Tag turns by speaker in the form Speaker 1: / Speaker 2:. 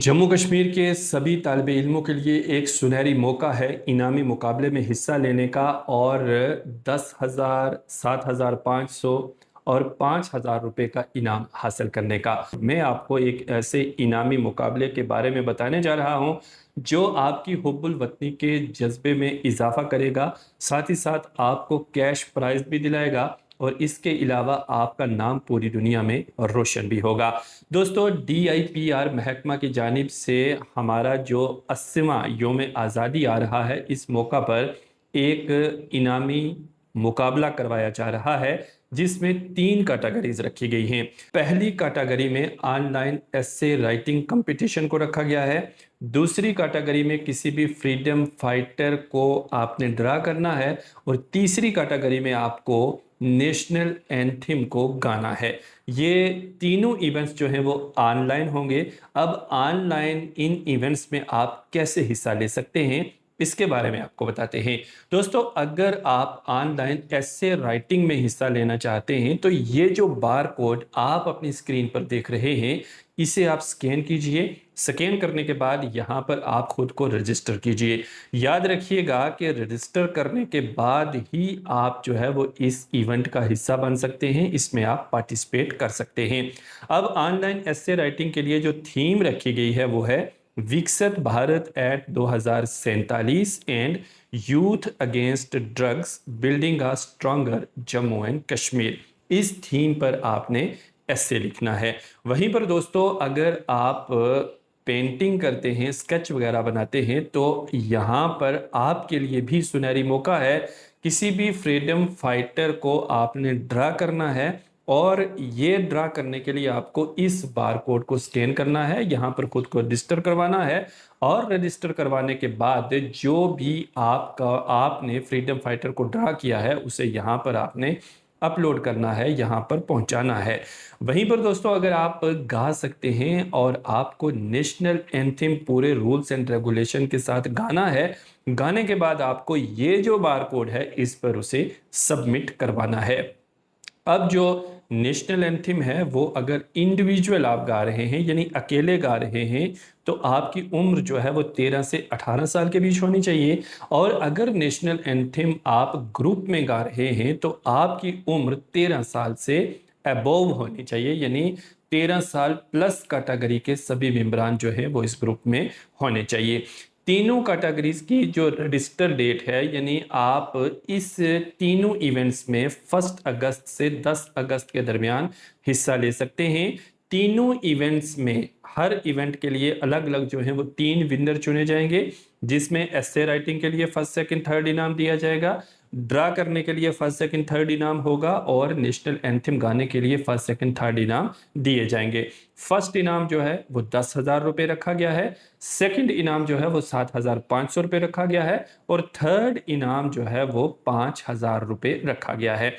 Speaker 1: जम्मू कश्मीर के सभी तालिब इल्मों के लिए एक सुनहरी मौका है इनामी मुकाबले में हिस्सा लेने का और 10,000, 7,500 और 5,000 रुपये का इनाम हासिल करने का। मैं आपको एक ऐसे इनामी मुकाबले के बारे में बताने जा रहा हूं जो आपकी हुब्बुल वतनी के जज्बे में इजाफा करेगा, साथ ही साथ आपको कैश प्राइज भी दिलाएगा और इसके अलावा आपका नाम पूरी दुनिया में रोशन भी होगा। दोस्तों, DIPR महकमा की जानिब से हमारा जो 80वां योम आज़ादी आ रहा है, इस मौका पर एक इनामी मुकाबला करवाया जा रहा है जिसमें 3 कैटेगरीज रखी गई हैं। पहली कैटेगरी में ऑनलाइन एसे राइटिंग कंपटीशन को रखा गया है। दूसरी कैटेगरी में किसी भी फ्रीडम फाइटर को आपने ड्रा करना है और तीसरी कैटेगरी में आपको नेशनल एंथम को गाना है। ये तीनों इवेंट्स जो हैं वो ऑनलाइन होंगे। अब ऑनलाइन इन इवेंट्स में आप कैसे हिस्सा ले सकते हैं, इसके बारे में आपको बताते हैं। दोस्तों, अगर आप ऑनलाइन ऐसे राइटिंग में हिस्सा लेना चाहते हैं तो ये जो बार कोड आप अपनी स्क्रीन पर देख रहे हैं, इसे आप स्कैन कीजिए। स्कैन करने के बाद यहाँ पर आप खुद को रजिस्टर कीजिए। याद रखिएगा कि रजिस्टर करने के बाद ही आप जो है वो इस इवेंट का हिस्सा बन सकते हैं, इसमें आप पार्टिसिपेट कर सकते हैं। अब ऑनलाइन ऐसे राइटिंग के लिए जो थीम रखी गई है वो है Viksit Bharat at 2047 and youth against drugs building a stronger Jammu and Kashmir. इस थीम पर आपने ऐसे लिखना है। वहीं पर दोस्तों, अगर आप पेंटिंग करते हैं, स्केच वगैरह बनाते हैं, तो यहाँ पर आपके लिए भी सुनहरी मौका है। किसी भी फ्रीडम फाइटर को आपने ड्रा करना है और ये ड्रा करने के लिए आपको इस बार कोड को स्कैन करना है, यहाँ पर खुद को रजिस्टर करवाना है और रजिस्टर करवाने के बाद जो भी आपने फ्रीडम फाइटर को ड्रा किया है उसे यहाँ पर आपने अपलोड करना है, यहाँ पर पहुँचाना है। वहीं पर दोस्तों, अगर आप गा सकते हैं और आपको नेशनल एंथम पूरे रूल्स एंड रेगुलेशन के साथ गाना है, गाने के बाद आपको ये जो बार कोड है इस पर उसे सबमिट करवाना है। अब जो नेशनल एंथम है वो अगर इंडिविजुअल आप गा रहे हैं यानी अकेले गा रहे हैं तो आपकी उम्र जो है वो 13 से 18 साल के बीच होनी चाहिए। और अगर नेशनल एंथम आप ग्रुप में गा रहे हैं तो आपकी उम्र 13 साल से अबोव होनी चाहिए, यानी 13 साल प्लस कैटेगरी के सभी मेंबरान जो है वो इस ग्रुप में होने चाहिए। तीनों कैटेगरीज की जो रजिस्टर डेट है, यानी आप इस तीनों इवेंट्स में 1 अगस्त से 10 अगस्त के दरमियान हिस्सा ले सकते हैं। तीनों इवेंट्स में हर इवेंट के लिए अलग अलग जो है वो 3 विनर चुने जाएंगे, जिसमें एसे राइटिंग के लिए फर्स्ट सेकंड थर्ड इनाम दिया जाएगा, ड्रा करने के लिए फर्स्ट सेकंड थर्ड इनाम होगा और नेशनल एंथम गाने के लिए फर्स्ट सेकंड थर्ड इनाम दिए जाएंगे। फर्स्ट इनाम जो है वो 10,000 रुपये रखा गया है, सेकंड इनाम जो है वो 7,500 रुपये रखा गया है और थर्ड इनाम जो है वो 5,000 रुपये रखा गया है।